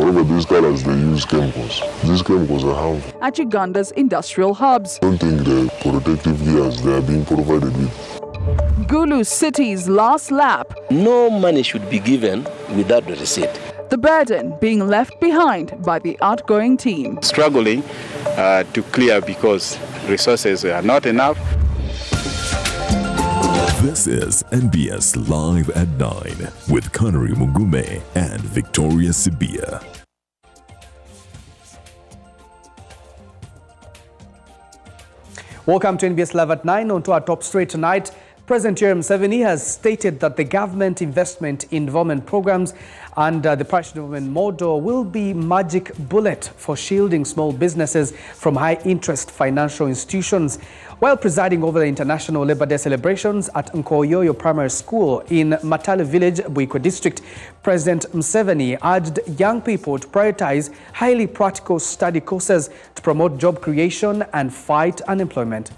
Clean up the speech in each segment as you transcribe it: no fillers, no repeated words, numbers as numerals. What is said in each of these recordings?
Whatever these colors, they use chemicals. These chemicals are harmful. At Uganda's industrial hubs, I don't think the protective gears they are being provided with. Gulu City's last lap. No money should be given without the receipt. The burden being left behind by the outgoing team. Struggling to clear because resources are not enough. This is NBS Live at 9 with Connery Mugume and Victoria Sibia. Welcome to NBS Live at 9. On to our top story tonight. President Yoweri Museveni has stated that the government investment in development programs under the parish development model will be magic bullet for shielding small businesses from high-interest financial institutions. While presiding over the International Labour Day celebrations at Nkoyoyo Primary School in Matale Village, Buikwe District, President Museveni urged young people to prioritize highly practical study courses to promote job creation and fight unemployment.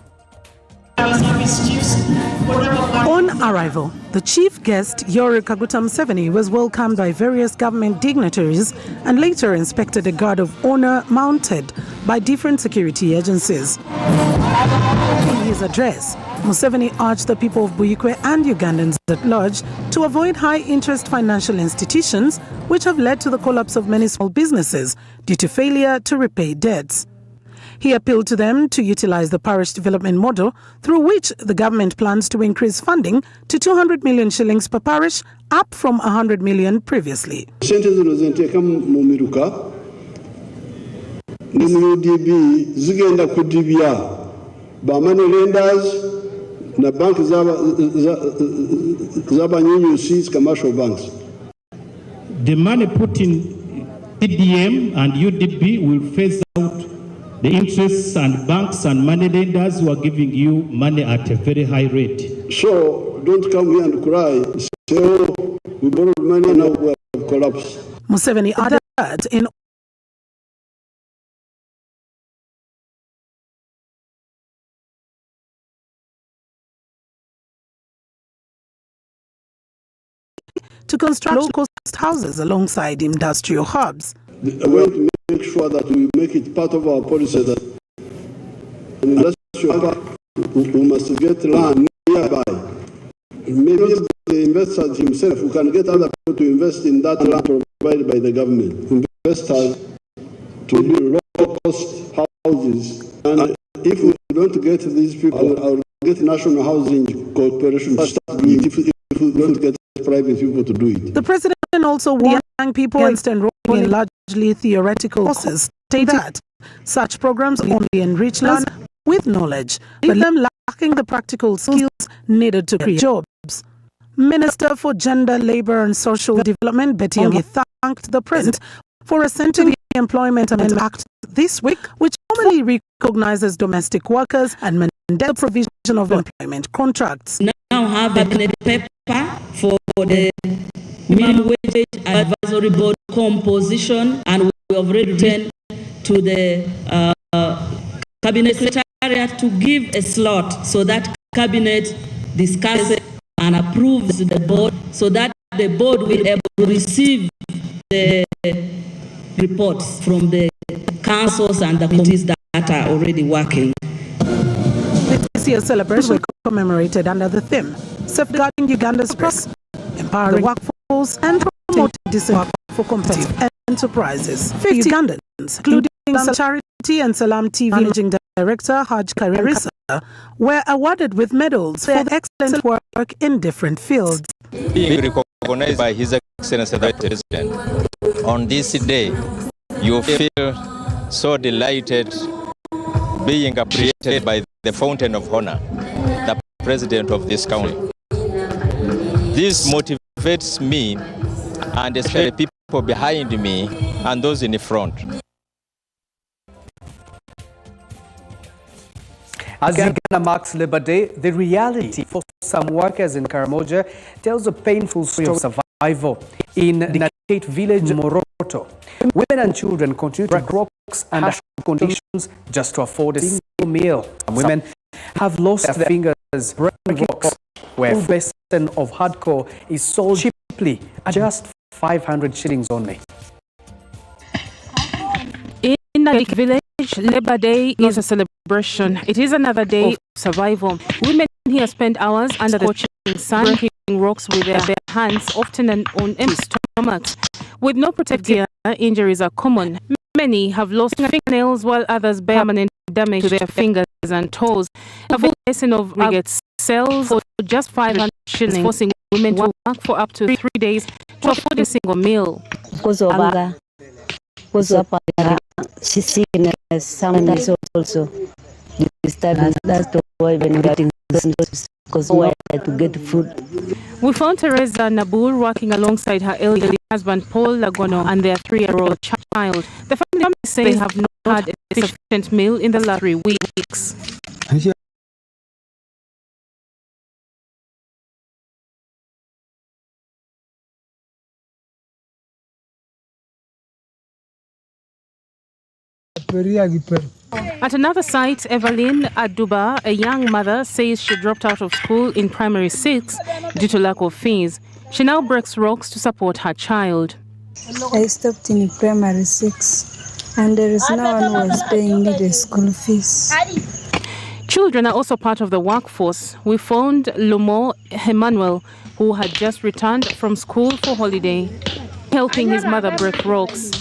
On arrival, the chief guest, Yoweri Museveni, was welcomed by various government dignitaries and later inspected a guard of honor mounted by different security agencies. In his address, Museveni urged the people of Buikwe and Ugandans at large to avoid high-interest financial institutions which have led to the collapse of many small businesses due to failure to repay debts. He appealed to them to utilize the parish development model through which the government plans to increase funding to 200 million shillings per parish, up from 100 million previously. Commercial banks. The money put in EDM and UDB will phase out the interests and banks and money lenders who are giving you money at a very high rate. So don't come here and cry. Say, oh, we borrowed money, now we have collapsed. Museveni added in to construct low-cost houses alongside industrial hubs. I want to make sure that we make it part of our policy that industrial hub, we must get land nearby. Maybe the investor himself, who can get other people to invest in that land provided by the government. Investors to build low-cost houses. And if we don't get these people, I will get National Housing Corporation to start doing it if we don't get private people to do it. The president also warned young people against enrolling in largely theoretical courses, stating that such programs only enrich learners with knowledge, but leave them lacking the practical skills needed to create jobs. Minister for Gender, Labour and Social Development, Betty Amge, thanked the president for assenting to the Employment Amendment Act this week, which formally recognizes domestic workers and mandates the provision of employment contracts. Now have a paper for the minimum wage advisory board composition, and we have written to the cabinet secretariat to give a slot so that cabinet discusses and approves the board, so that the board will be able to receive the reports from the councils and the committees that are already working. This year's celebration was commemorated under the theme Safeguarding Uganda's Press, Empowering the Workforce and Promoting Decent Work for Competitive Enterprises. 50 Ugandans, including Salam Charity and Salam TV Managing Director Haj Karisa, were awarded with medals for their excellent work in different fields. Being recognized by His Excellency the President, on this day, you feel so delighted being appreciated by the Fountain of Honor, the President of this county. This motivates me and especially people behind me and those in the front. As Uganda marks Labour Day, the reality for some workers in Karamoja tells a painful story of survival. In Nakate village, Moroto, women and children continue to break rocks and harsh conditions just to afford a single meal. Some women have lost their fingers breaking rocks, where a basin of hardcore is sold cheaply at just 500 shillings only. a village, Labor Day is a celebration. It is another day of survival. Women here spend hours under the scorching sun, breaking rocks with their bare hands, often on empty stomachs. With no protective gear, injuries are common. Many have lost fingernails, while others bear permanent damage to their fingers and toes. A full basin of aggregate sells for just 500 shillings, forcing women to work for up to 3 days to afford a single meal. Because of anger, because of sickness, sometimes also disturbance. That's why when getting because we have to get food. We found Teresa Nabur working alongside her elderly husband Paul Lagono and their 3-year-old child. The family says they have not had a sufficient meal in the last 3 weeks. At another site, Evelyn Aduba, a young mother, says she dropped out of school in primary 6 due to lack of fees. She now breaks rocks to support her child. I stopped in primary 6 and there is no one who was paying me the school fees. Children are also part of the workforce. We found Lumo Emmanuel, who had just returned from school for holiday, helping his mother break rocks.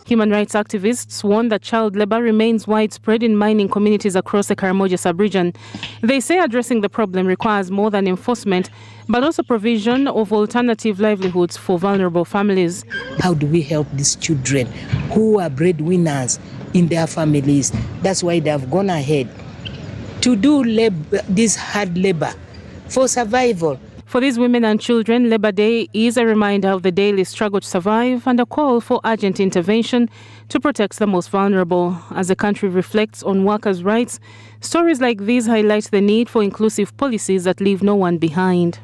Human rights activists warn that child labor remains widespread in mining communities across the Karamoja sub-region. They say addressing the problem requires more than enforcement, but also provision of alternative livelihoods for vulnerable families. How do we help these children who are breadwinners in their families? That's why they have gone ahead to do this hard labor for survival. For these women and children, Labor Day is a reminder of the daily struggle to survive and a call for urgent intervention to protect the most vulnerable. As the country reflects on workers' rights, stories like these highlight the need for inclusive policies that leave no one behind.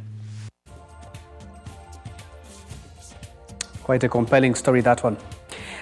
Quite a compelling story, that one.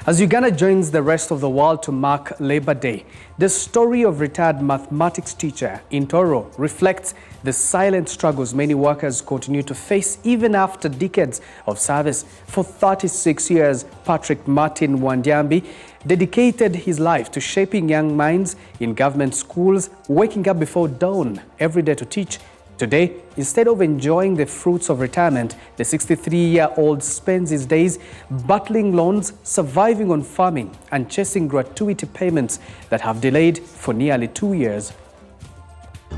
As Uganda joins the rest of the world to mark Labor Day, the story of retired mathematics teacher in Toro reflects the silent struggles many workers continue to face even after decades of service. For 36 years, Patrick Martin Wandiambi dedicated his life to shaping young minds in government schools, waking up before dawn every day to teach. Today, instead of enjoying the fruits of retirement, the 63-year-old spends his days battling loans, surviving on farming, and chasing gratuity payments that have delayed for nearly 2 years.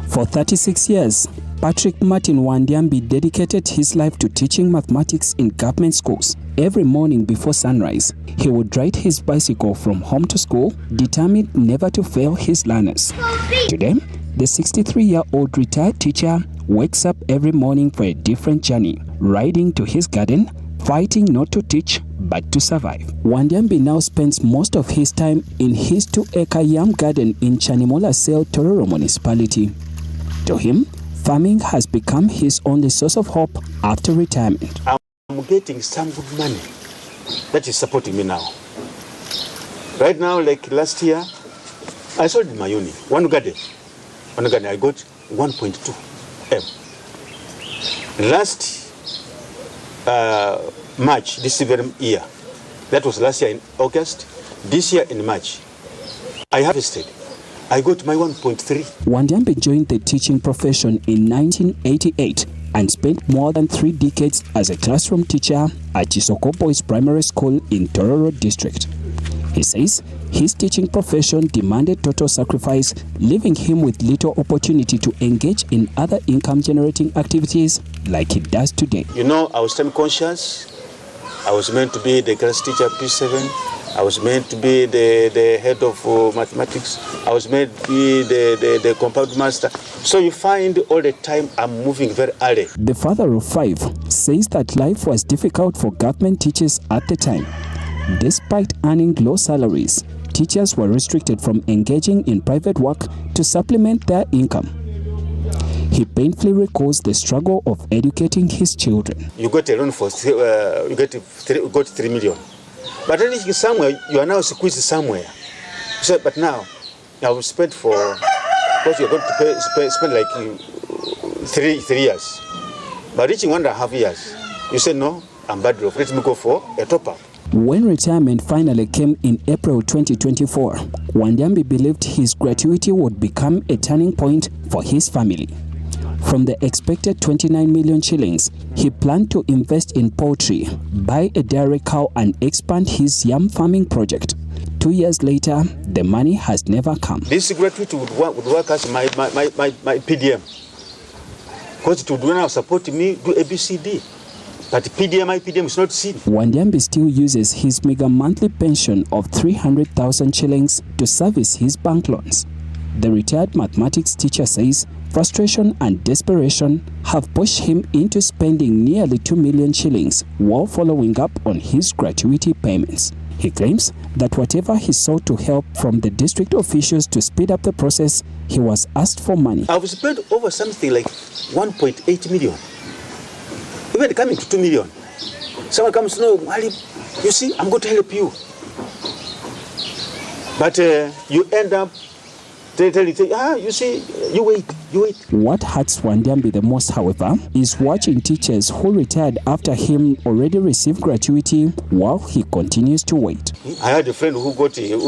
For 36 years, Patrick Martin Wandiambi dedicated his life to teaching mathematics in government schools. Every morning before sunrise, he would ride his bicycle from home to school, determined never to fail his learners. Today, the 63-year-old retired teacher wakes up every morning for a different journey, riding to his garden, fighting not to teach but to survive. Wandiambi now spends most of his time in his 2-acre yam garden in Chanimola Sale, Tororo municipality. To him, farming has become his only source of hope after retirement. I'm getting some good money that is supporting me now. Right now, like last year, I sold my uni, one garden I got 1.2 M. Last March, this very year, that was last year in August, this year in March, I harvested. I got my 1.3. Wandiambi joined the teaching profession in 1988 and spent more than 3 decades as a classroom teacher at Chisoko Boys Primary School in Tororo District. He says his teaching profession demanded total sacrifice, leaving him with little opportunity to engage in other income-generating activities like he does today. You know, I was time conscious. I was meant to be the class teacher P7. I was meant to be the head of mathematics. I was meant to be the compound master. So you find all the time I'm moving very early. The father of 5 says that life was difficult for government teachers at the time. Despite earning low salaries, teachers were restricted from engaging in private work to supplement their income. He painfully recalls the struggle of educating his children. You got a loan for you got 3 million. But anything somewhere, you are now squeezed somewhere. So, but now, I will spend for, because you're going to spend like 3 years. But reaching 1.5 years, you say, no, I'm bad off. Let me go for a top-up. When retirement finally came in April 2024, Wandiambi believed his gratuity would become a turning point for his family. From the expected 29 million shillings, he planned to invest in poultry, buy a dairy cow and expand his yam farming project. 2 years later, the money has never come. This gratuity would work as my PDM. Because it would now support me do ABCD. But PDM is not seen. Wandiambi still uses his meager monthly pension of 300,000 shillings to service his bank loans. The retired mathematics teacher says frustration and desperation have pushed him into spending nearly 2 million shillings while following up on his gratuity payments. He claims that whatever he sought to help from the district officials to speed up the process, he was asked for money. I've spent over something like 1.8 million. Even coming to 2 million. Someone comes, no, Ali, you see, I'm going to help you. But you end up you see, you wait. What hurts Wandiambi the most, however, is watching teachers who retired after him already receive gratuity while he continues to wait. I had a friend who completed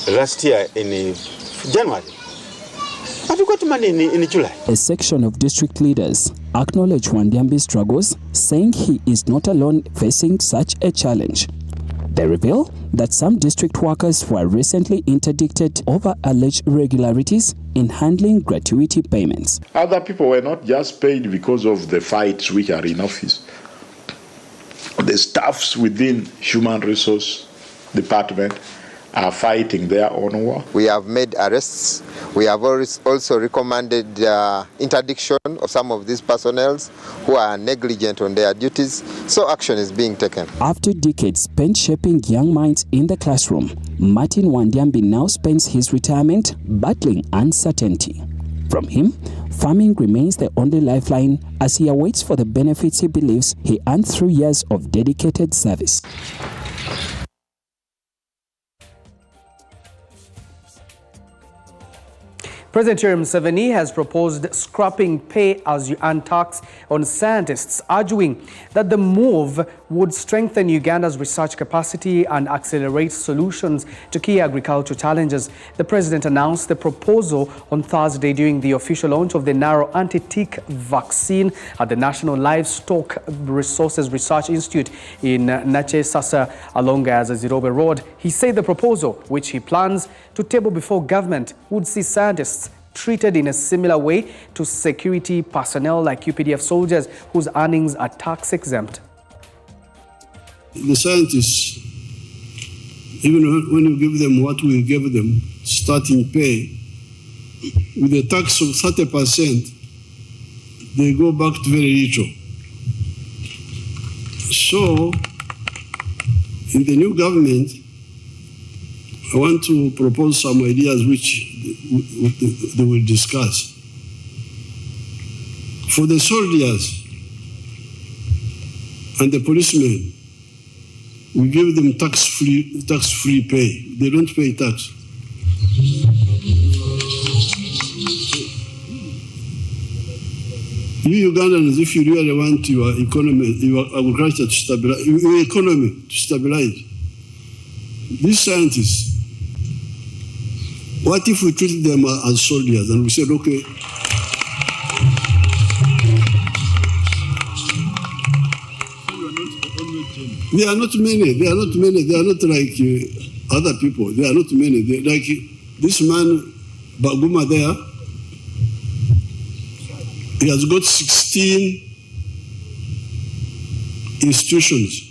last year in January. But you got money in July. A section of district leaders acknowledge Wandiambi's struggles, saying he is not alone facing such a challenge. They reveal that some district workers were recently interdicted over alleged irregularities in handling gratuity payments. Other people were not just paid because of the fights which are in office. The staffs within Human Resource Department are fighting their own war. We have made arrests. We have also recommended interdiction of some of these personnel who are negligent on their duties, so action is being taken. After decades spent shaping young minds in the classroom, Martin Wandiambi now spends his retirement battling uncertainty. From him, farming remains the only lifeline as he awaits for the benefits he believes he earned through years of dedicated service. President Yoweri Museveni has proposed scrapping pay-as-you-earn tax on scientists, arguing that the move would strengthen Uganda's research capacity and accelerate solutions to key agricultural challenges. The president announced the proposal on Thursday during the official launch of the narrow anti-tick vaccine at the National Livestock Resources Research Institute in Nache Sasa along Zirobe Road. He said the proposal, which he plans to table before government, would see scientists treated in a similar way to security personnel like UPDF soldiers whose earnings are tax exempt. The scientists, even when you give them what we give them, starting pay, with a tax of 30%, they go back to very little. So, in the new government, I want to propose some ideas which they will discuss. For the soldiers and the policemen, we give them tax-free pay. They don't pay tax. You Ugandans, if you really want your economy, your agriculture to stabilize, your economy to stabilize, these scientists, what if we treat them as soldiers and we said, okay, they are not many, they are not like other people, they are not many. They're like this man, Baguma there, he has got 16 institutions.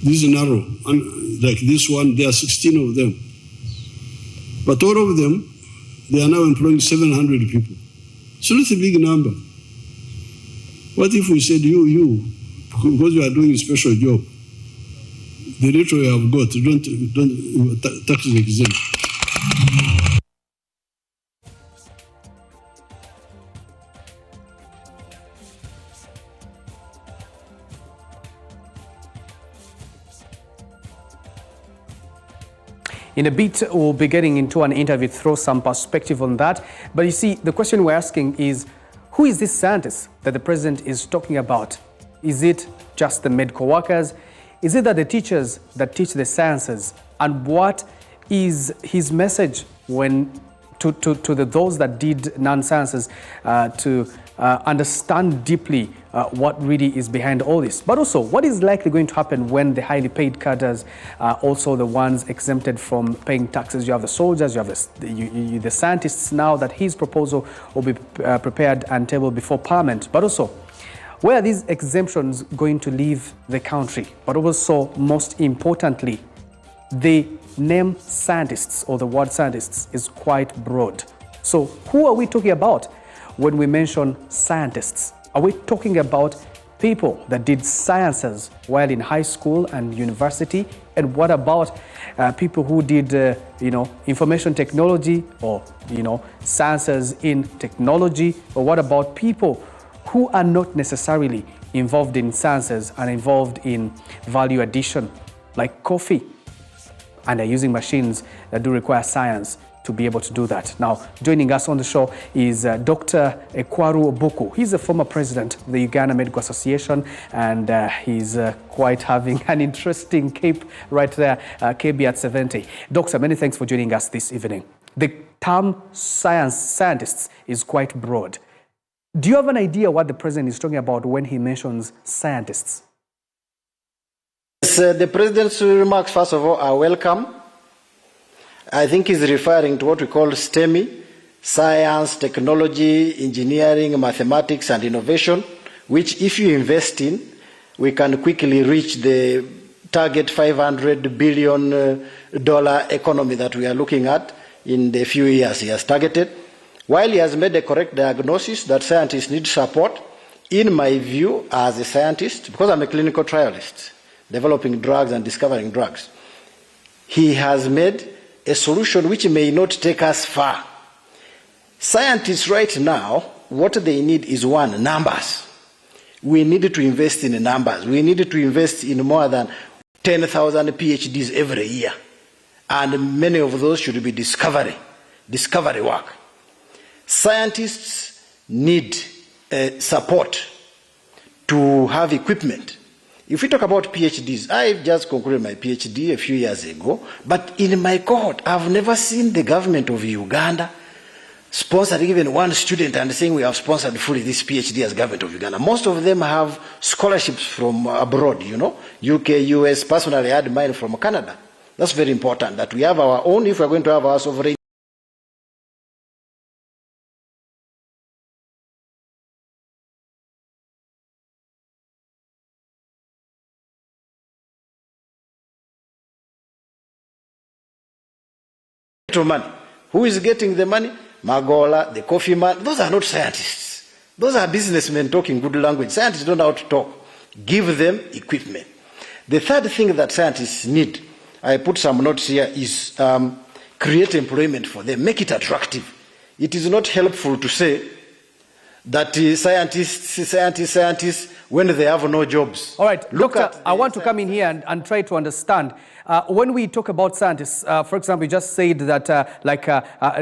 This is narrow, and like this one, there are 16 of them. But all of them, they are now employing 700 people. So that's a big number. What if we said, you, because you are doing a special job, the little you have got, don't tax exempt. In a bit, we'll be getting into an interview, throw some perspective on that. But you see, the question we're asking is, who is this scientist that the president is talking about? Is it just the medical workers? Is it that the teachers that teach the sciences? And what is his message when to those that did non-sciences to understand deeply what really is behind all this? But also, what is likely going to happen when the highly paid cadres are also the ones exempted from paying taxes? You have the soldiers, you have the scientists now that his proposal will be prepared and tabled before Parliament. But also, where are these exemptions going to leave the country? But also, most importantly, the name scientists or the word scientists is quite broad. So who are we talking about when we mention scientists? Are we talking about people that did sciences while in high school and university? And what about people who did, information technology or, sciences in technology? Or what about people who are not necessarily involved in sciences and involved in value addition, like coffee? And they're using machines that do require science to be able to do that. Now, joining us on the show is Dr. Ekwaru Obuku. He's a former president of the Uganda Medical Association, and he's quite having an interesting cape right there, KB at 70. Doctor, many thanks for joining us this evening. The term scientists is quite broad. Do you have an idea what the president is talking about when he mentions scientists? The president's remarks, first of all, are welcome. I think he's referring to what we call STEMI, science, technology, engineering, mathematics, and innovation, which if you invest in, we can quickly reach the target $500 billion economy that we are looking at in the few years he has targeted. While he has made a correct diagnosis that scientists need support, in my view as a scientist, because I'm a clinical trialist, developing drugs and discovering drugs, he has made a solution which may not take us far. Scientists right now, what they need is one, numbers. We need to invest in numbers. We need to invest in more than 10,000 PhDs every year. And many of those should be discovery work. Scientists need support to have equipment. If we talk about PhDs, I've just concluded my PhD a few years ago, but in my cohort, I've never seen the government of Uganda sponsoring even one student and saying we have sponsored fully this PhD as government of Uganda. Most of them have scholarships from abroad, UK, US. Personally, I had mine from Canada. That's very important that we have our own, if we're going to have our sovereign. Money. Who is getting the money? Magola, the coffee man. Those are not scientists. Those are businessmen talking good language. Scientists don't know how to talk. Give them equipment. The third thing that scientists need, I put some notes here, is create employment for them. Make it attractive. It is not helpful to say that scientists, when they have no jobs. All right, Doctor, I want to come in here and try to understand. When we talk about scientists, for example, you just said that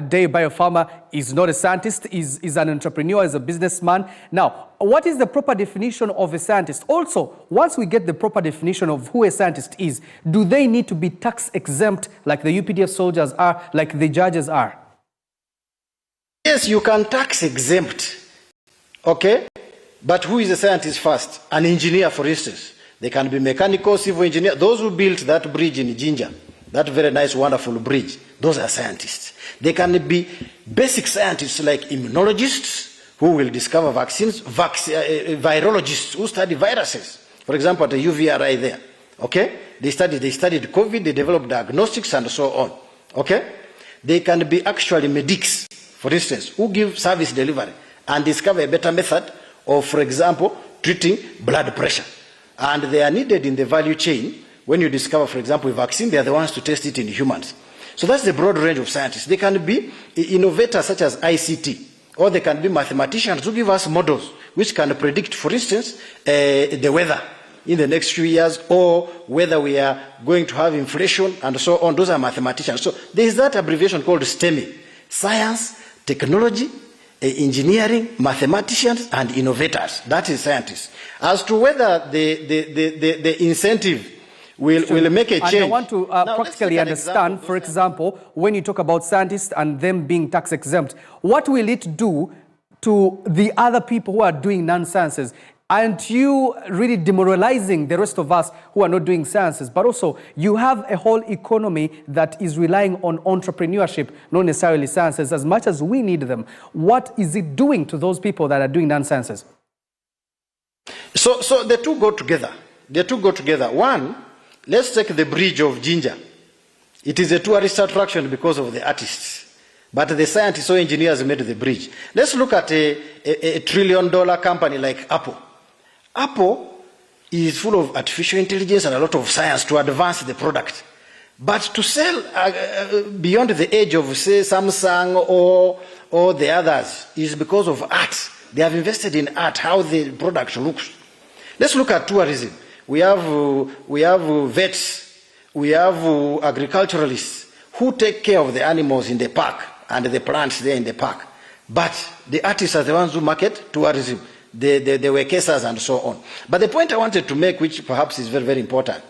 Day Biopharma is not a scientist, is an entrepreneur, is a businessman. Now, what is the proper definition of a scientist? Also, once we get the proper definition of who a scientist is, do they need to be tax exempt like the UPDF soldiers are, like the judges are? Yes, you can tax exempt, okay? But who is a scientist first? An engineer, for instance. They can be mechanical, civil engineer. Those who built that bridge in Jinja, that very nice, wonderful bridge, those are scientists. They can be basic scientists like immunologists who will discover vaccines, virologists who study viruses. For example, at the UVRI there, okay? They studied COVID, they developed diagnostics and so on, okay? They can be actually medics, for instance, who give service delivery and discover a better method of, for example, treating blood pressure. And they are needed in the value chain. When you discover, for example, a vaccine, they are the ones to test it in humans. So that's the broad range of scientists. They can be innovators such as ICT, or they can be mathematicians who give us models which can predict, for instance, the weather in the next few years, or whether we are going to have inflation and so on. Those are mathematicians. So there is that abbreviation called STEMI: science, technology, engineering, mathematicians, and innovators. That is scientists. As to whether the incentive will make a change. And I want to practically understand, for example, when you talk about scientists and them being tax exempt, what will it do to the other people who are doing non-sciences? Aren't you really demoralizing the rest of us who are not doing sciences? But also, you have a whole economy that is relying on entrepreneurship, not necessarily sciences, as much as we need them. What is it doing to those people that are doing non-sciences? So the two go together. The two go together. One, let's take the bridge of Ginger. It is a tourist attraction because of the artists. But the scientists or engineers made the bridge. Let's look at a trillion-dollar company like Apple. Apple is full of artificial intelligence and a lot of science to advance the product. But to sell beyond the age of, say, Samsung or the others is because of art. They have invested in art, how the product looks. Let's look at tourism. We have vets, we have agriculturalists who take care of the animals in the park and the plants there in the park. But the artists are the ones who market tourism. The workers and so on. But the point I wanted to make, which perhaps is very, very important,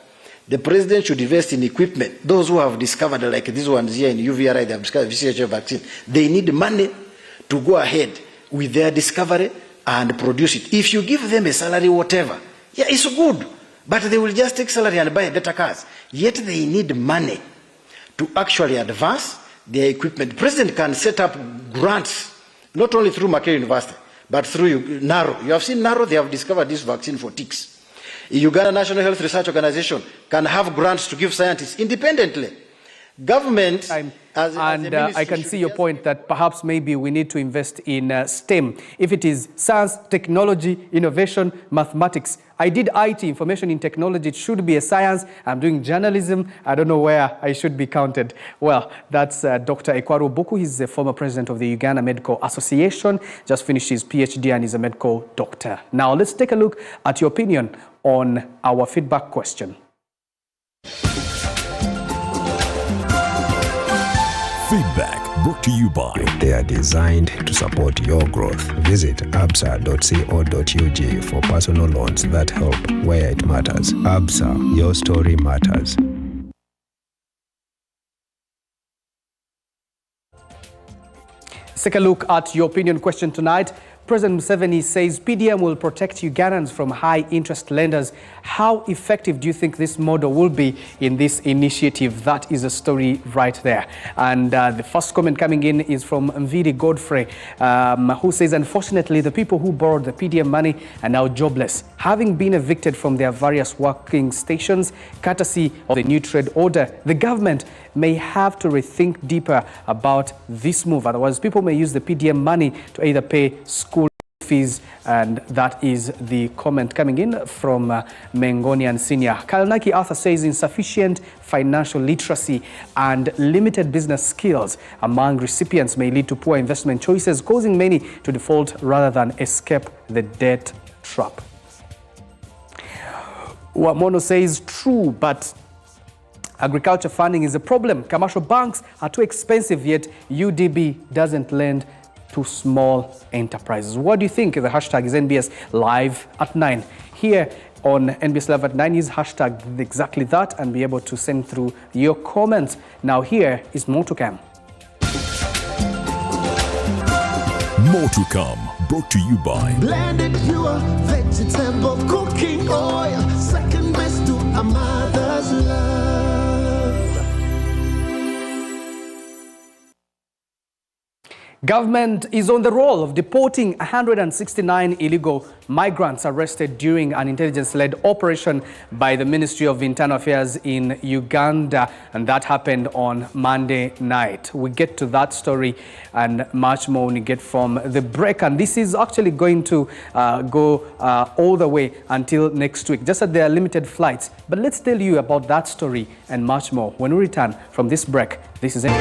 the president should invest in equipment. Those who have discovered, like these ones here in UVRI, they have discovered VCHF vaccine. They need money to go ahead with their discovery and produce it. If you give them a salary, whatever, yeah, it's good. But they will just take salary and buy better cars. Yet they need money to actually advance their equipment. The president can set up grants, not only through Makerere University, but through NARO. You have seen NARO, they have discovered this vaccine for ticks. Uganda National Health Research Organization can have grants to give scientists independently. Government, I can see your point that perhaps maybe we need to invest in STEM. If it is science, technology, innovation, mathematics. I did IT, information in technology. It should be a science. I'm doing journalism. I don't know where I should be counted. Well, that's Dr. Ekwaru Buku. He's the former president of the Uganda Medical Association. Just finished his PhD and is a medical doctor. Now, let's take a look at your opinion on our feedback question. Feedback brought to you by. They are designed to support your growth. Visit absa.co.ug for personal loans that help where it matters. ABSA, your story matters. Let's take a look at your opinion question tonight. President Museveni says PDM will protect Ugandans from high-interest lenders. How effective do you think this model will be in this initiative? That is a story right there. And the first comment coming in is from Mviri Godfrey, who says, unfortunately, the people who borrowed the PDM money are now jobless, having been evicted from their various working stations, courtesy of the new trade order. The government may have to rethink deeper about this move. Otherwise, people may use the PDM money to either pay school fees, and that is the comment coming in from Mengonian Senior. Kalanaki Arthur says insufficient financial literacy and limited business skills among recipients may lead to poor investment choices, causing many to default rather than escape the debt trap. Wamono says true, but agriculture funding is a problem. Commercial banks are too expensive, yet UDB doesn't lend to small enterprises. What do you think? The hashtag is NBS Live at 9. Here on NBS Live at 9 is hashtag exactly that, and be able to send through your comments. Now here is more to come. More to come, brought to you by Blended pure vegetable cooking oil, second best to a mother's love. Government is on the roll of deporting 169 illegal migrants arrested during an intelligence-led operation by the Ministry of Internal Affairs in Uganda, and that happened on Monday night. We get to that story and much more when we get from the break, and this is actually going to go all the way until next week, just that there are limited flights. But let's tell you about that story and much more when we return from this break. This is it.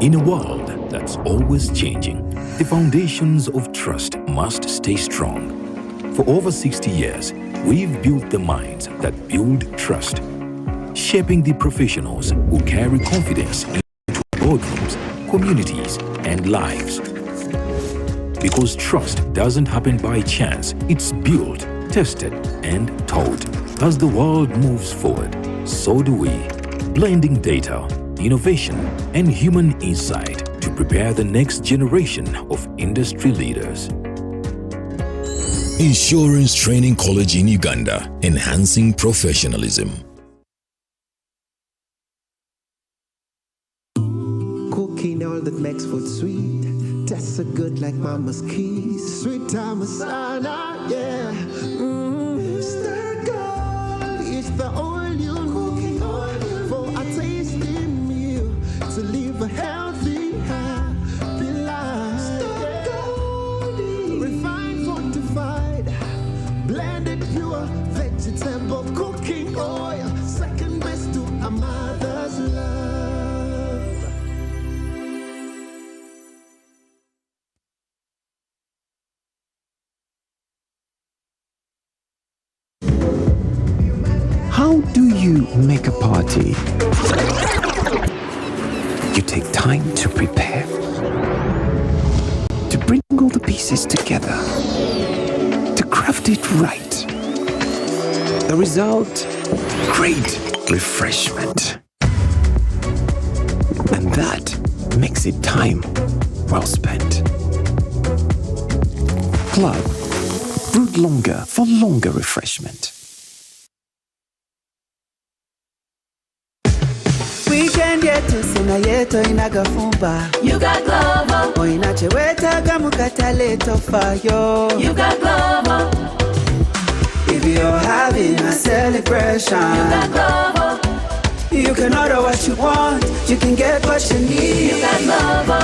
In a world that's always changing. The foundations of trust must stay strong. For over 60 years, we've built the minds that build trust, shaping the professionals who carry confidence into boardrooms, communities, and lives. Because trust doesn't happen by chance, it's built, tested, and taught. As the world moves forward, so do we, blending data, innovation, and human insight to prepare the next generation of industry leaders. Insurance Training College in Uganda, enhancing professionalism. Cooking all that makes food sweet, tastes so good like mama's keys. Sweet tamasana, yeah. Stir God, it's the oil you cooking oil for a tasty meal to live a healthy, happy life. Stir God, refined, fortified, blended pure vegetable cooking oil, second best to a mother's love. How do you make a party? You take time to prepare, to bring all the pieces together, to craft it right. The result, great refreshment. And that makes it time well spent. Club, brewed longer for longer refreshment. Weekend yetu sina yeto inagafumba. You got Glovo. Oinacheweta mukatale tofayo. You got Glovo. If you're having a celebration, you got Glovo. You can order what you want, you can get what you need. You got Glovo.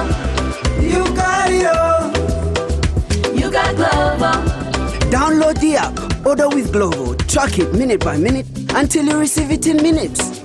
You got it all. You got Glovo. Download the app, order with Glovo, track it minute by minute until you receive it in minutes.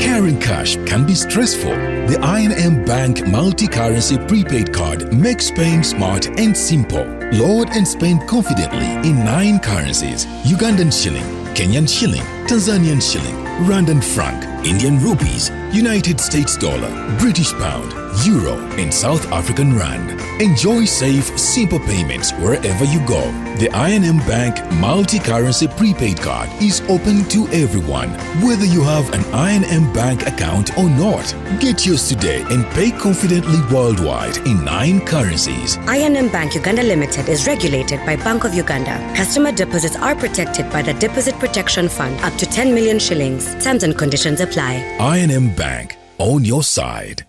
Carrying cash can be stressful. The I&M Bank multi-currency prepaid card makes paying smart and simple. Load and spend confidently in 9 currencies: Ugandan shilling, Kenyan shilling, Tanzanian shilling, Rwandan franc, Indian rupees, United States dollar, British pound, euro, and South African rand. Enjoy safe, simple payments wherever you go. The I&M Bank multi-currency prepaid card is open to everyone, whether you have an I&M Bank account or not. Get yours today and pay confidently worldwide in 9 currencies. I&M Bank Uganda Limited is regulated by Bank of Uganda. Customer deposits are protected by the Deposit Protection Fund up to 10 million shillings. Terms and conditions apply. I&M Bank, on your side.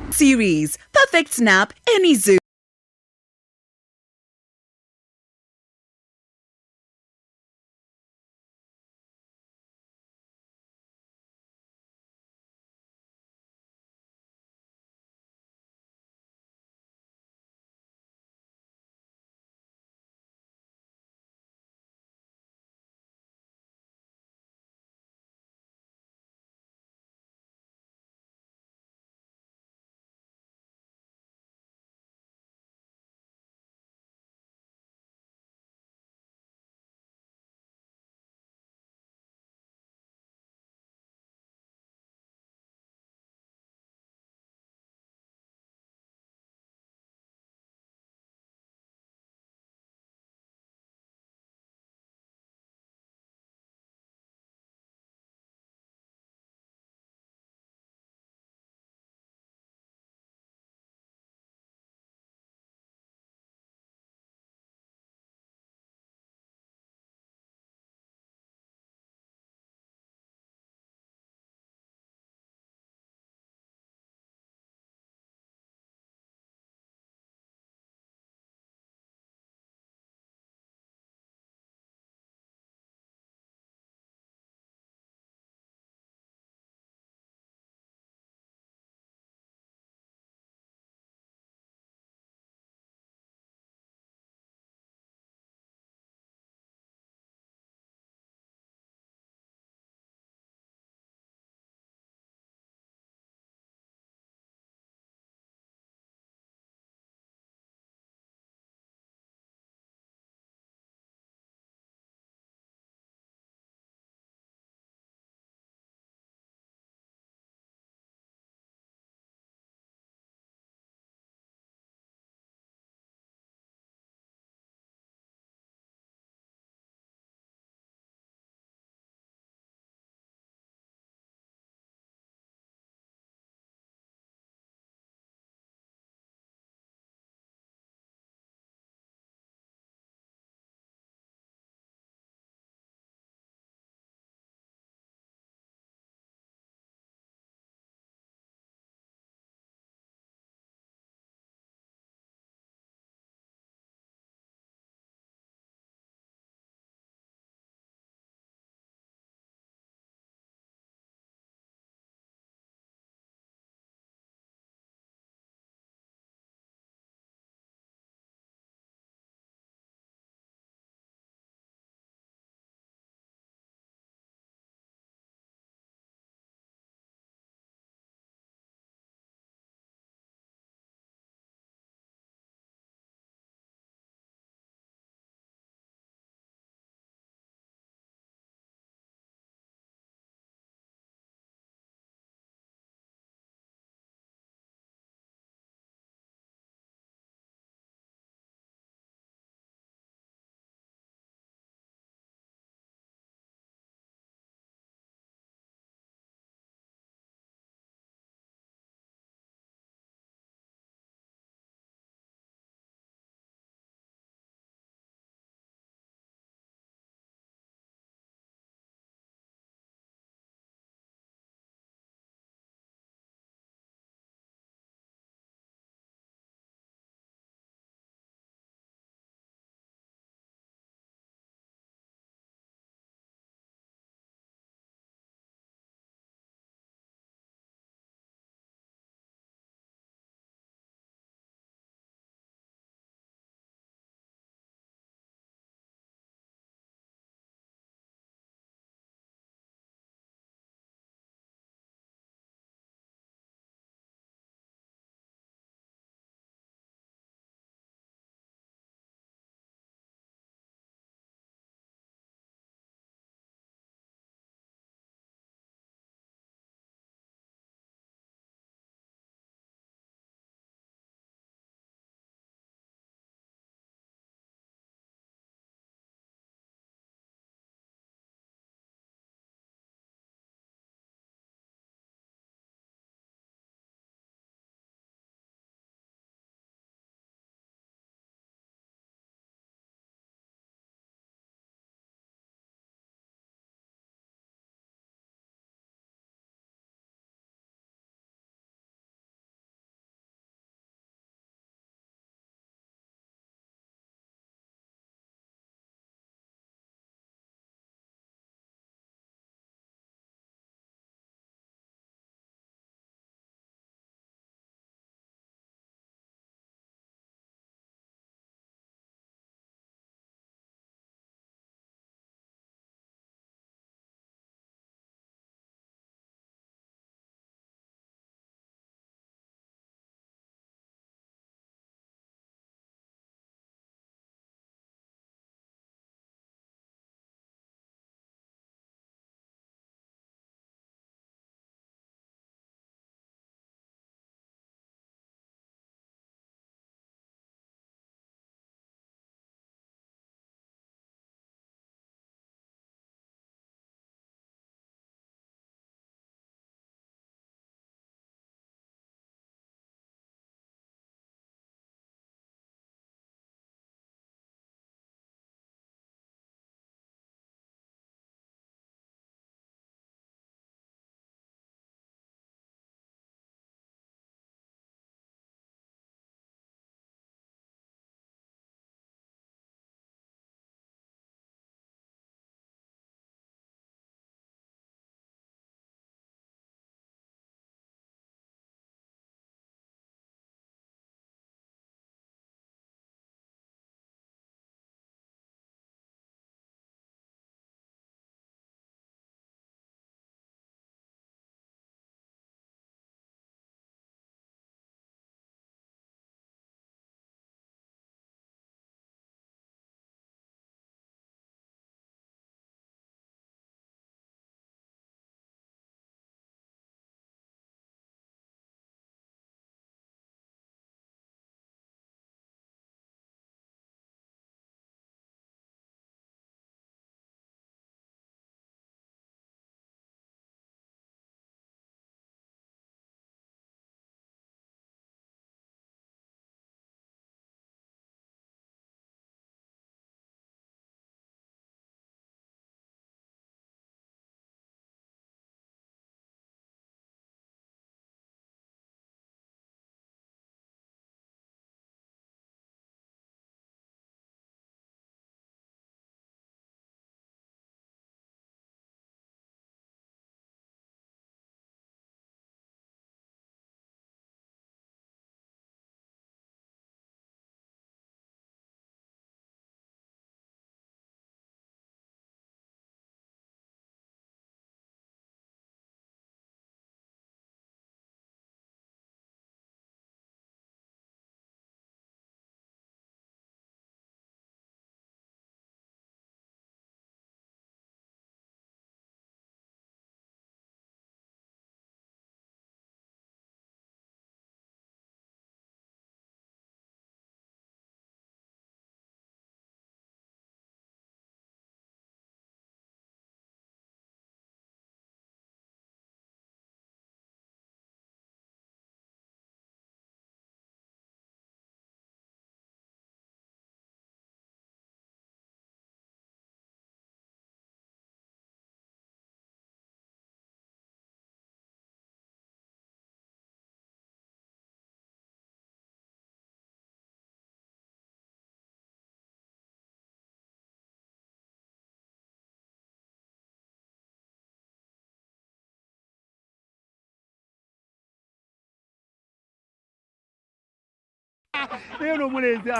Series Perfect Snap Any Zoom.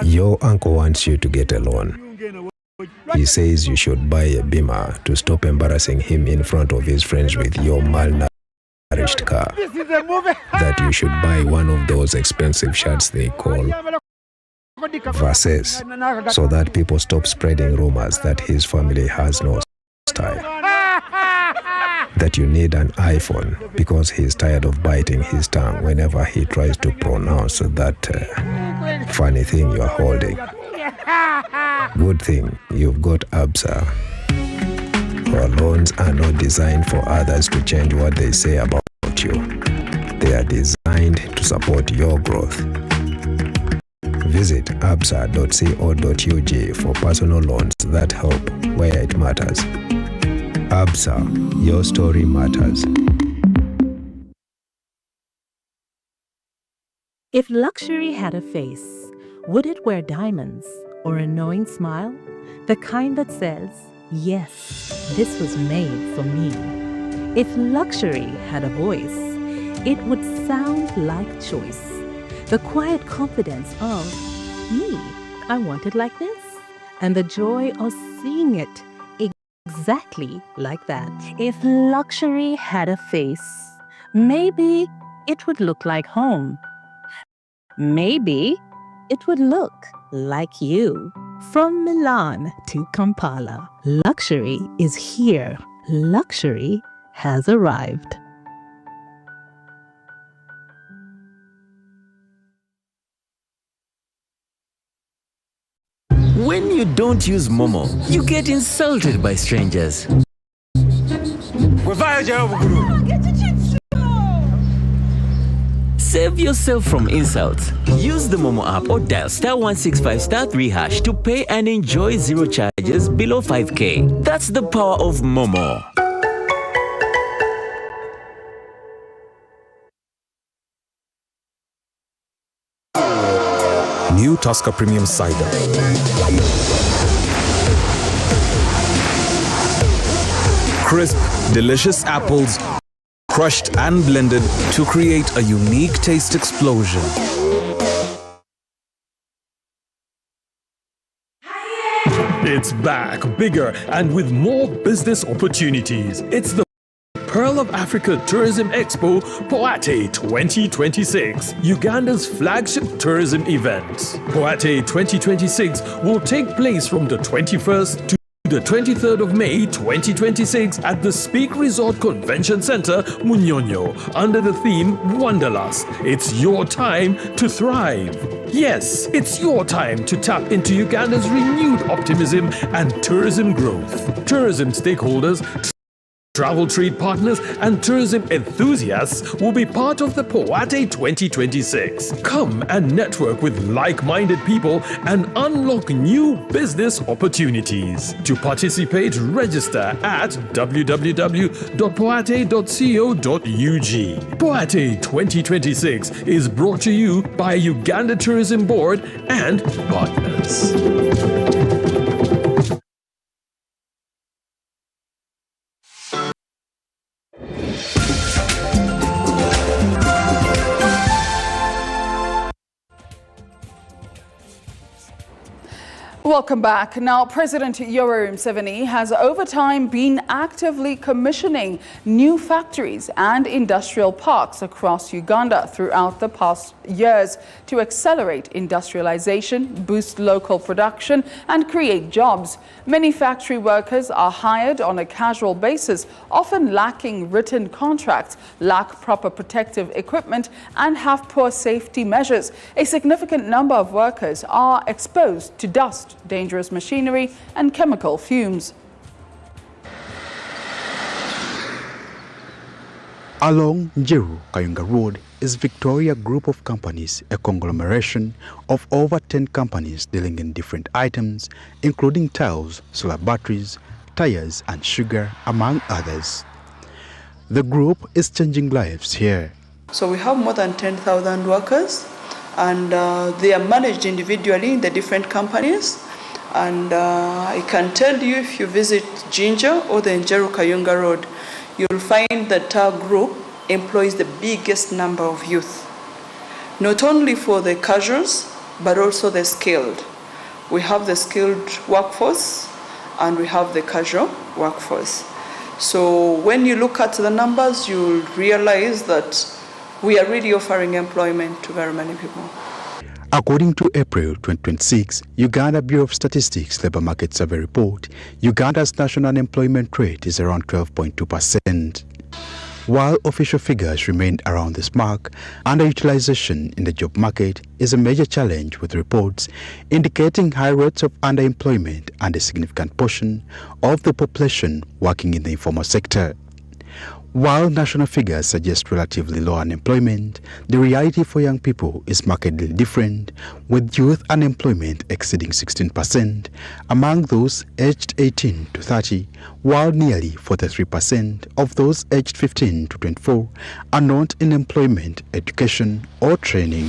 Your uncle wants you to get a loan. He says you should buy a Beamer to stop embarrassing him in front of his friends with your malnourished car. That you should buy one of those expensive shirts they call verses, so that people stop spreading rumors that his family has no style. That you need an iPhone because he's tired of biting his tongue whenever he tries to pronounce that funny thing you're holding. Good thing you've got ABSA. Our loans are not designed for others to change what they say about you. They are designed to support your growth. Visit absa.co.ug for personal loans that help where it matters. ABSA, your story matters. If luxury had a face, would it wear diamonds or a knowing smile? The kind that says, yes, this was made for me. If luxury had a voice, it would sound like choice. The quiet confidence of, me, I want it like this. And the joy of seeing it exactly like that. If luxury had a face, maybe it would look like home. Maybe it would look like you. From Milan to Kampala, luxury is here. Luxury has arrived. When you don't use Momo, you get insulted by strangers. Save yourself from insults. Use the Momo app or dial *165*3# to pay and enjoy zero charges below 5K. That's the power of Momo. New Tusker Premium Cider. Crisp, delicious apples, crushed and blended to create a unique taste explosion. It's back, bigger and with more business opportunities. It's the Pearl of Africa Tourism Expo Poate 2026, Uganda's flagship tourism event. Poate 2026 will take place from the 21st to the 23rd of May 2026 at the Speak Resort Convention Center, Munyonyo, under the theme Wanderlust. It's your time to thrive. Yes, it's your time to tap into Uganda's renewed optimism and tourism growth. Tourism stakeholders, travel trade partners and tourism enthusiasts will be part of the Poate 2026. Come and network with like-minded people and unlock new business opportunities. To participate, register at www.poate.co.ug. Poate 2026 is brought to you by Uganda Tourism Board and partners. Welcome back. Now, President Yoweri Museveni has over time been actively commissioning new factories and industrial parks across Uganda throughout the past years to accelerate industrialization, boost local production, and create jobs. Many factory workers are hired on a casual basis, often lacking written contracts, lack proper protective equipment, and have poor safety measures. A significant number of workers are exposed to dust, dangerous machinery, and chemical fumes. Along Njeru-Kayunga Road is Victoria Group of Companies, a conglomeration of over 10 companies dealing in different items, including tiles, solar batteries, tires, and sugar, among others. The group is changing lives here. So we have more than 10,000 workers, and they are managed individually in the different companies. And I can tell you, if you visit Jinja or the Njeru-Kayunga Road, you'll find that our group employs the biggest number of youth, not only for the casuals, but also the skilled. We have the skilled workforce and we have the casual workforce. So when you look at the numbers, you'll realize that we are really offering employment to very many people. According to April 2026 Uganda Bureau of Statistics Labour Market Survey report, Uganda's national unemployment rate is around 12.2%. While official figures remain around this mark, underutilization in the job market is a major challenge, with reports indicating high rates of underemployment and a significant portion of the population working in the informal sector. While national figures suggest relatively low unemployment, the reality for young people is markedly different, with youth unemployment exceeding 16% among those aged 18 to 30, while nearly 43% of those aged 15 to 24 are not in employment, education, or training.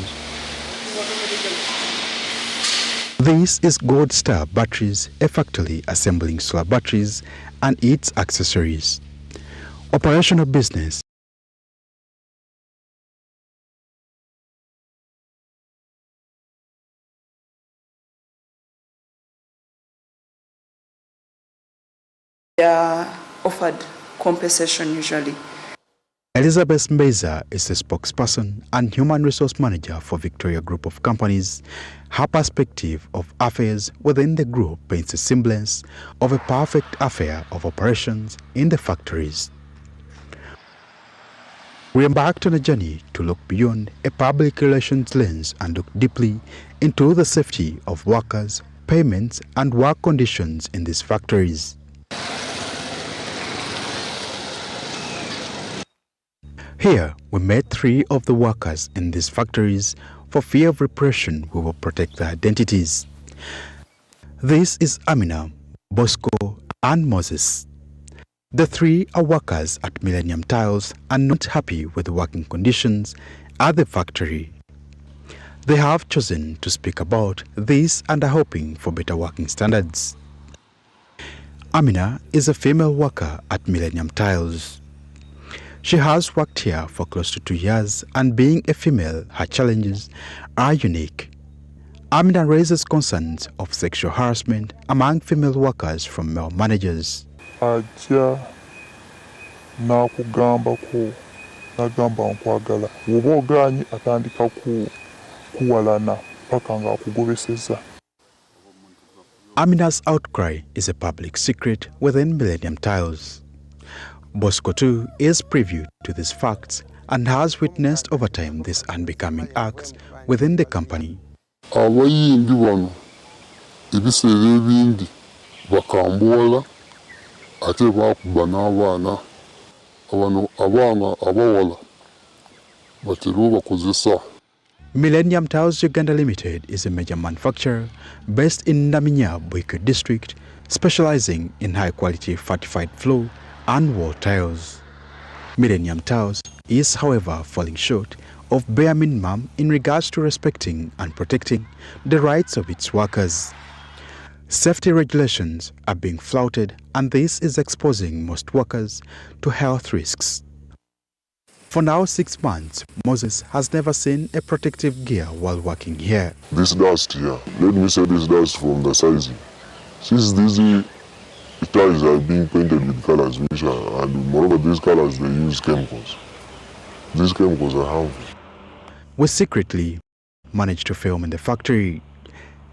This is Gold Star Batteries, a factory assembling solar batteries and its accessories. Operational business. They are offered compensation usually. Elizabeth Mbeza is the spokesperson and human resource manager for Victoria Group of Companies. Her perspective of affairs within the group paints a semblance of a perfect affair of operations in the factories. We embarked on a journey to look beyond a public relations lens and look deeply into the safety of workers, payments, and work conditions in these factories. Here, we met 3 of the workers in these factories. For fear of repression, we will protect their identities. This is Amina, Bosco, and Moses. The 3 are workers at Millennium Tiles and not happy with the working conditions at the factory. They have chosen to speak about this and are hoping for better working standards. Amina is a female worker at Millennium Tiles. She has worked here for close to 2 years, and being a female, her challenges are unique. Amina raises concerns of sexual harassment among female workers from male managers. Ajja n'akugambako n'agamba nkwagala bw'oba ogaanye atandika kuwalana paka ng'akugobesezza. Amina's outcry is a public secret within Millennium Tiles. Bosco too is privy to these facts and has witnessed over time these unbecoming acts within the company. Abayimbi bano ebiseera ebindi bakambuwala ate bakuba n'abaana abaana abawala batera bakozesa. Millennium Tiles Uganda Limited is a major manufacturer based in Naminya, Buiko district, specializing in high-quality fortified floor and wall tiles. Millennium Tiles is, however, falling short of bare minimum in regards to respecting and protecting the rights of its workers. Safety regulations are being flouted, and this is exposing most workers to health risks. For now 6 months, Moses has never seen a protective gear while working here. This dust here, let me say this dust from the sizing. Since these tiles are being painted with colors, and moreover these colors they use chemicals. These chemicals are harmful. We secretly managed to film in the factory.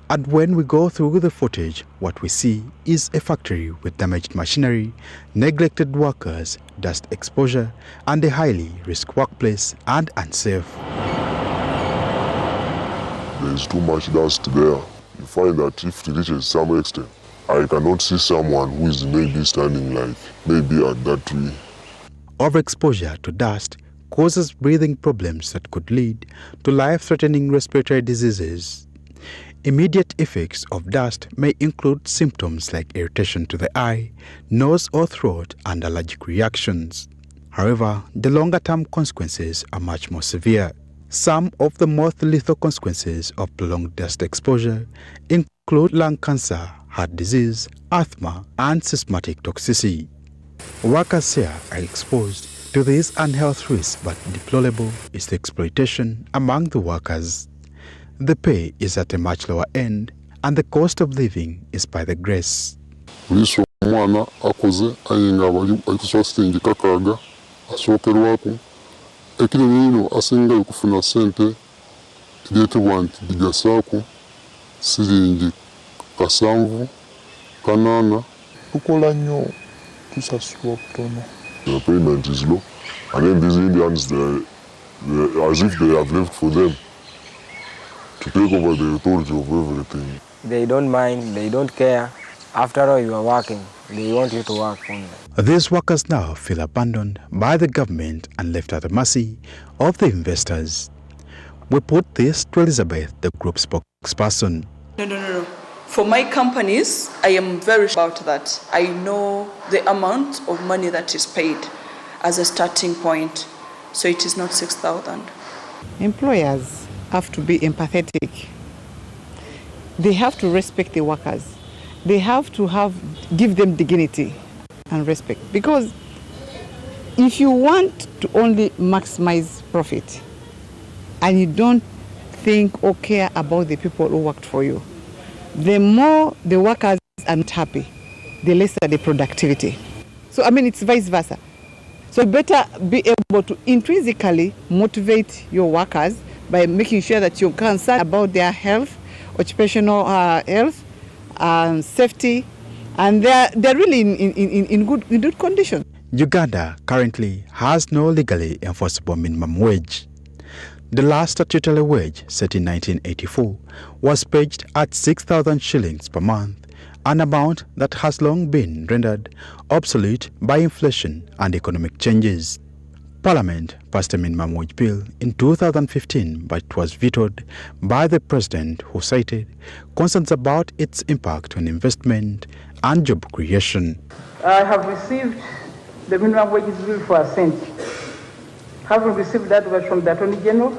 And when we go through the footage, what we see is a factory with damaged machinery, neglected workers, dust exposure, and a highly risky workplace and unsafe. There is too much dust there. You find that if it reaches some extent, I cannot see someone who is maybe standing like maybe at that tree. Overexposure to dust causes breathing problems that could lead to life-threatening respiratory diseases. Immediate effects of dust may include symptoms like irritation to the eye, nose or throat, and allergic reactions. However, the longer-term consequences are much more severe. Some of the most lethal consequences of prolonged dust exposure include lung cancer, heart disease, asthma, and systematic toxicity. Workers here are exposed to these unhealth risks, but deplorable is the exploitation among the workers. the pay is at a much lower end and the cost of living is by the grace. Liso mwana akoze ayinga bali kuswa stingi kakaga asokerwako ekile nino asinga yokufuna sente idete wanti digasako siringi kasanvu kanana tukola nyo tusaswa kutono. The payment is low and then these Indians they as if they have left for them to take over the authority of everything. They don't mind, they don't care. After all, you are working, they want you to work only. These workers now feel abandoned by the government and left at the mercy of the investors. We put this to Elizabeth, the group spokesperson. No. For my companies, I am very sure about that. I know the amount of money that is paid as a starting point, so it is not 6,000. Employers have to be empathetic. They have to respect the workers. They have to give them dignity and respect. Because if you want to only maximize profit and you don't think or care about the people who worked for you, the more the workers are not happy, the lesser the productivity. So, I mean, it's vice versa. So, better be able to intrinsically motivate your workers by making sure that you're concerned about their health, occupational health, safety, and they're really in good condition. Uganda currently has no legally enforceable minimum wage. The last statutory wage, set in 1984, was pitched at 6,000 shillings per month, an amount that has long been rendered obsolete by inflation and economic changes. Parliament passed a minimum wage bill in 2015, but it was vetoed by the president, who cited concerns about its impact on investment and job creation. I have received the minimum wages bill for assent. Having received that was from the Attorney General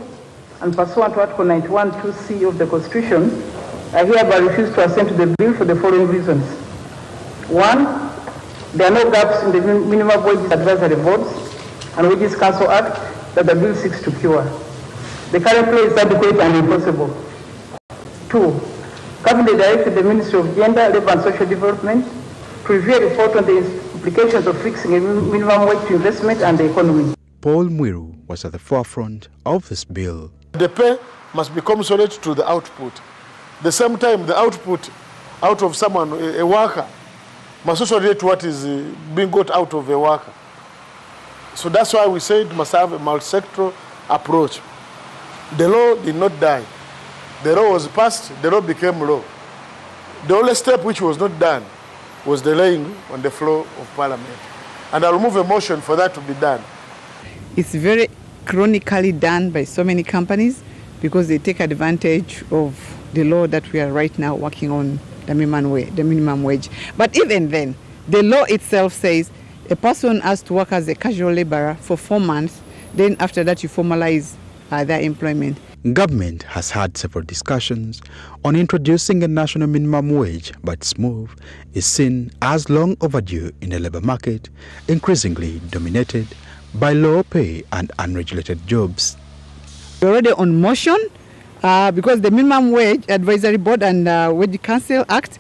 and pursuant to Article 91(2)(c) of the Constitution, I hereby refuse to assent to the bill for the following reasons. One, there are no gaps in the minimum wages advisory boards and Wages Council Act that the bill seeks to cure. The current law is adequate and enforceable. Two, Cabinet directed the Ministry of Gender, Labour and Social Development to review a report on the implications of fixing a minimum wage to investment and the economy. Paul Mwiru was at the forefront of this bill. The pay must be commensurate to the output. At the same time, the output out of someone, a worker, must also relate to what is being got out of a worker. So that's why we said it must have a multi-sectoral approach. The law did not die. The law was passed, the law became law. The only step which was not done was the laying on the floor of Parliament. And I'll move a motion for that to be done. It's very chronically done by so many companies because they take advantage of the law that we are right now working on, the minimum wage. But even then, the law itself says a person has to work as a casual laborer for 4 months, then after that you formalize their employment. Government has had several discussions on introducing a national minimum wage, but its move is seen as long overdue in a labour market increasingly dominated by low pay and unregulated jobs. We're already on motion because the Minimum Wage Advisory Board and Wage Council Act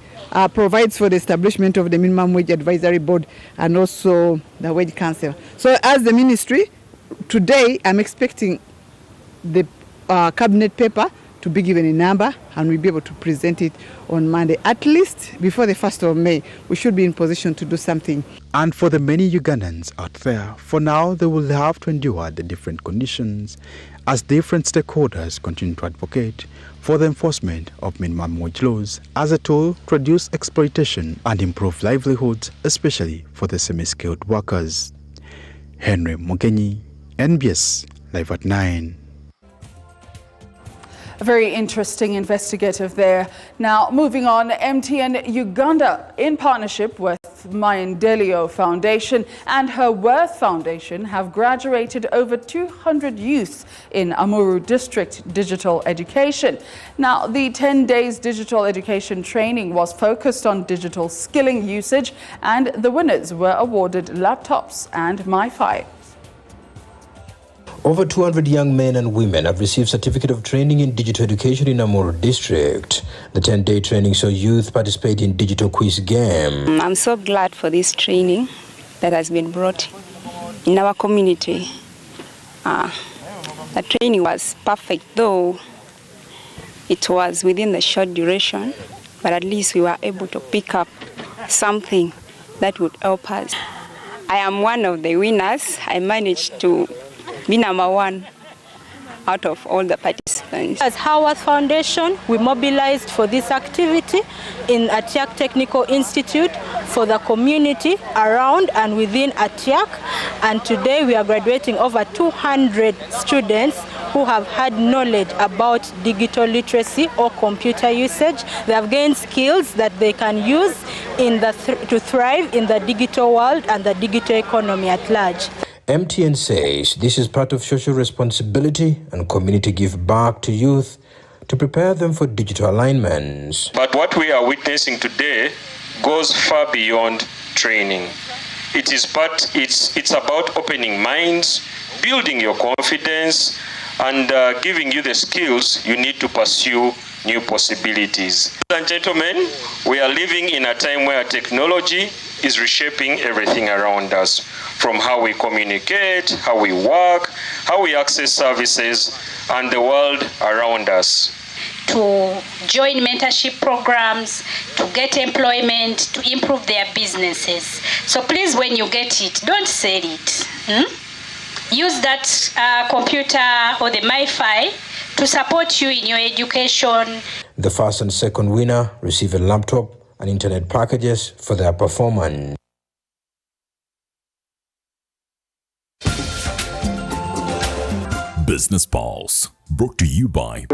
provides for the establishment of the Minimum Wage Advisory Board and also the Wage Council. So as the ministry, today I'm expecting the cabinet paper to be given a number and we'll be able to present it on Monday. At least before the 1st of May, we should be in position to do something. And for the many Ugandans out there, for now they will have to endure the different conditions as different stakeholders continue to advocate for the enforcement of minimum wage laws as a tool to reduce exploitation and improve livelihoods, especially for the semi-skilled workers. Henry Mugenyi, NBS, Live at 9. Very interesting investigative there. Now, moving on, MTN Uganda, in partnership with Maendeleo Foundation and her Worth Foundation, have graduated over 200 youth in Amuru District digital education. Now, the 10 days digital education training was focused on digital skilling usage, and the winners were awarded laptops and MiFi. Over 200 young men and women have received certificate of training in digital education in Amur district. The 10-day training saw youth participate in digital quiz game. I'm so glad for this training that has been brought in our community. The training was perfect, though it was within the short duration, but at least we were able to pick up something that would help us. I am one of the winners. I managed to be number one out of all the participants. As Howard Foundation, we mobilized for this activity in Atiak Technical Institute for the community around and within Atiak. And today we are graduating over 200 students who have had knowledge about digital literacy or computer usage. They have gained skills that they can use to thrive in the digital world and the digital economy at large. MTN says this is part of social responsibility and community give back to youth to prepare them for digital alignments. But what we are witnessing today goes far beyond training. It's about opening minds, building your confidence, and giving you the skills you need to pursue new possibilities. Ladies and gentlemen, we are living in a time where technology is reshaping everything around us, from how we communicate, how we work, how we access services, and the world around us. To join mentorship programs, to get employment, to improve their businesses. So please, when you get it, don't sell it. Use that computer or the MiFi to support you in your education. The first and second winner receive a laptop and internet packages for their performance. Business Pulse, brought to you by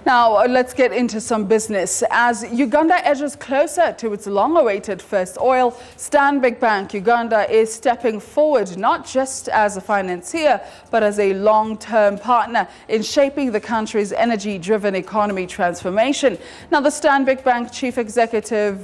Now, let's get into some business. As Uganda edges closer to its long-awaited first oil, Stanbic Bank Uganda is stepping forward not just as a financier, but as a long-term partner in shaping the country's energy-driven economy transformation. Now, the Stanbic Bank Chief Executive,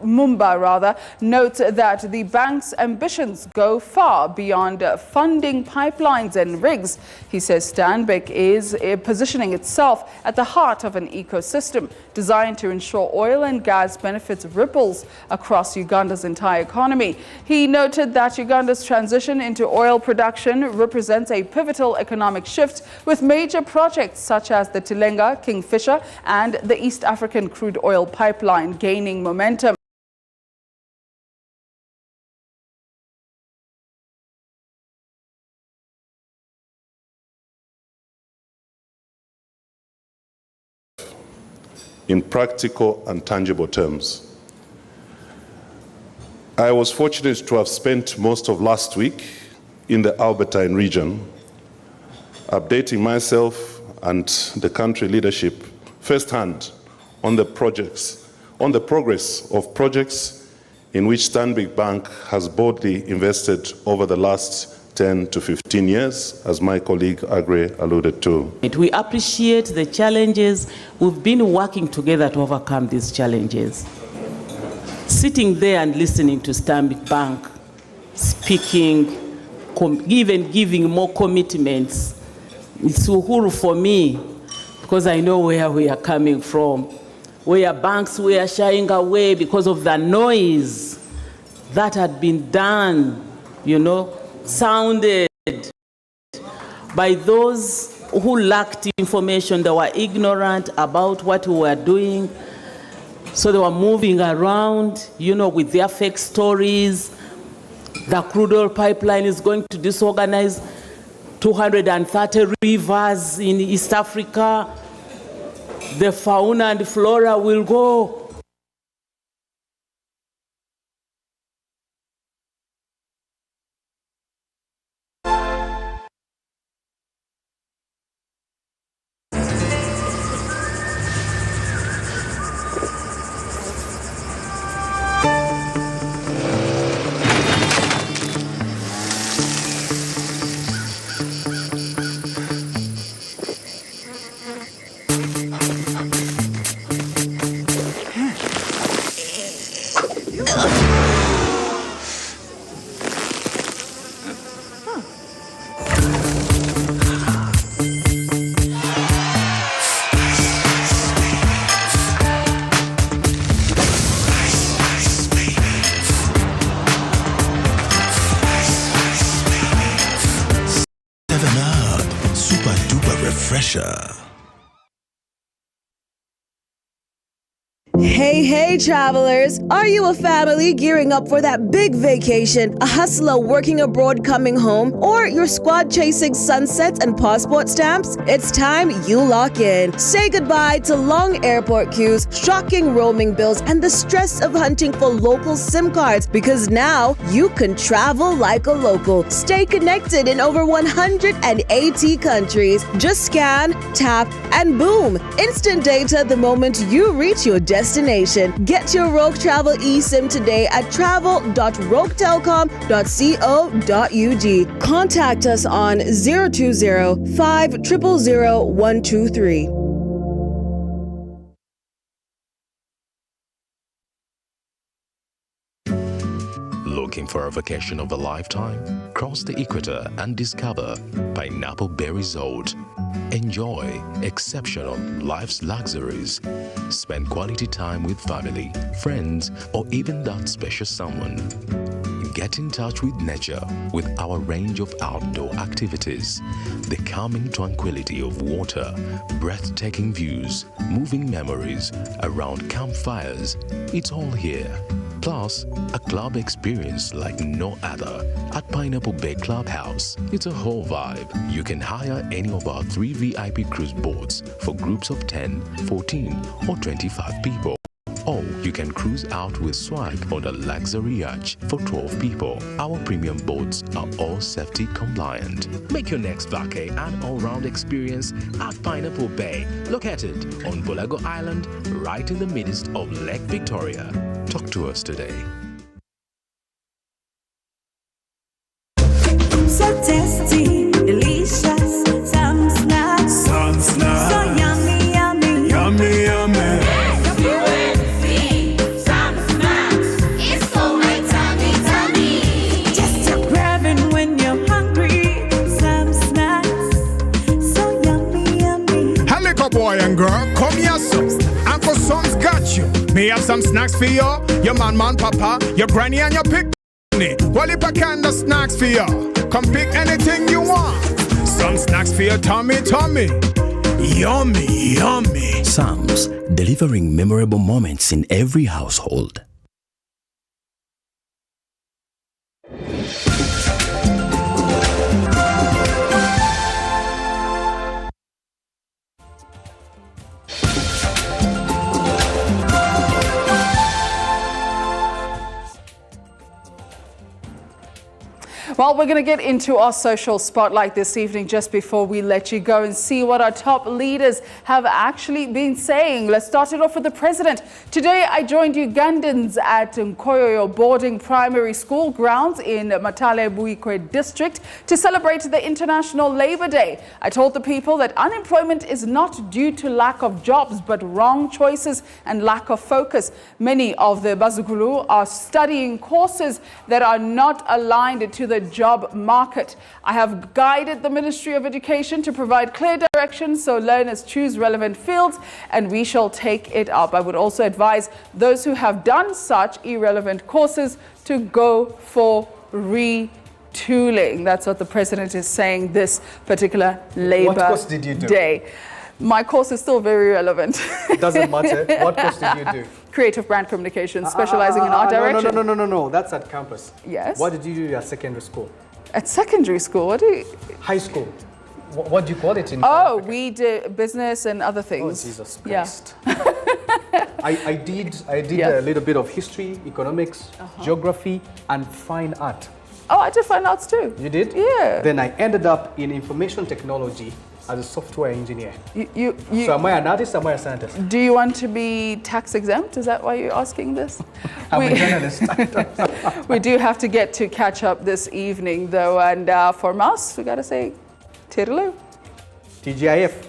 Mumba, notes that the bank's ambitions go far beyond funding pipelines and rigs. He says Stanbic is positioning itself at the heart of an ecosystem designed to ensure oil and gas benefits ripples across Uganda's entire economy. He noted that Uganda's transition into oil production represents a pivotal economic shift, with major projects such as the Tilenga, Kingfisher and the East African crude oil pipeline gaining momentum. In practical and tangible terms. I was fortunate to have spent most of last week in the Albertine region, updating myself and the country leadership firsthand on the progress of projects in which Stanbic Bank has boldly invested over the last 10 to 15 years, as my colleague Agre alluded to. We appreciate the challenges. We've been working together to overcome these challenges. Sitting there and listening to Stanbic Bank speaking, even giving more commitments, it's uhuru for me, because I know where we are coming from, where banks were shying away because of the noise that had been done, sounded by those who lacked information. They were ignorant about what we were doing. So they were moving around, with their fake stories. The crude oil pipeline is going to disorganize 230 rivers in East Africa. The fauna and flora will go. Refresher. Hey, travelers! Are you a family gearing up for that big vacation, a hustler working abroad coming home, or your squad chasing sunsets and passport stamps? It's time you lock in. Say goodbye to long airport queues, shocking roaming bills, and the stress of hunting for local SIM cards, because now you can travel like a local. Stay connected in over 180 countries. Just scan, tap, and boom! Instant data the moment you reach your destination. Get your Rogue Travel eSIM today at travel.roguetelcom.co.ug. Contact us on 020-5000123. Looking for a vacation of a lifetime? Cross the equator and discover Pineapple Bay Resort. Enjoy exceptional life's luxuries. Spend quality time with family, friends, or even that special someone. Get in touch with nature with our range of outdoor activities. The calming tranquility of water, breathtaking views, moving memories around campfires. It's all here. Plus, a club experience like no other at Pineapple Bay Clubhouse. It's a whole vibe. You can hire any of our 3 VIP cruise boats for groups of 10, 14, or 25 people. Or you can cruise out with swag on a luxury yacht for 12 people. Our premium boats are all safety compliant. Make your next vacay an all-round experience at Pineapple Bay, located on Bolago Island, right in the midst of Lake Victoria. Talk to us today. So tasty, delicious, some snacks. Some snacks. So yummy, yummy. Yummy, yummy. Boy and girl, come here, so Uncle Son's got you. May have some snacks for you. Your man, papa, your granny and your pick. Well, if I can, the snacks for you. Come pick anything you want. Some snacks for your tummy. Yummy, yummy. Sam's, delivering memorable moments in every household. Well, we're going to get into our social spotlight this evening just before we let you go and see what our top leaders have actually been saying. Let's start it off with the president. Today, I joined Ugandans at Nkoyoyo Boarding Primary School grounds in Matale Buikwe district to celebrate the International Labour Day. I told the people that unemployment is not due to lack of jobs, but wrong choices and lack of focus. Many of the Bazukulu are studying courses that are not aligned to the job market. I have guided the Ministry of Education to provide clear direction so learners choose relevant fields, and we shall take it up. I would also advise those who have done such irrelevant courses to go for retooling. That's what the president is saying this particular Labour What course did you do? Day. My course is still very relevant. It doesn't matter. What course did you do? Creative brand communication, specializing in art direction. No. That's at campus. Yes. What did you do at secondary school? At secondary school? What do you... High school. What do you call it in Oh, we did business and other things. Oh, Jesus Christ. Yeah. I did a little bit of history, economics, geography, and fine art. Oh, I did fine arts too. You did? Yeah. Then I ended up in information technology as a software engineer. So am I an artist or am I a scientist? Do you want to be tax exempt? Is that why you're asking this? I'm a journalist. We do have to get to catch up this evening though, and from us, we got to say, toodaloo. TGIF.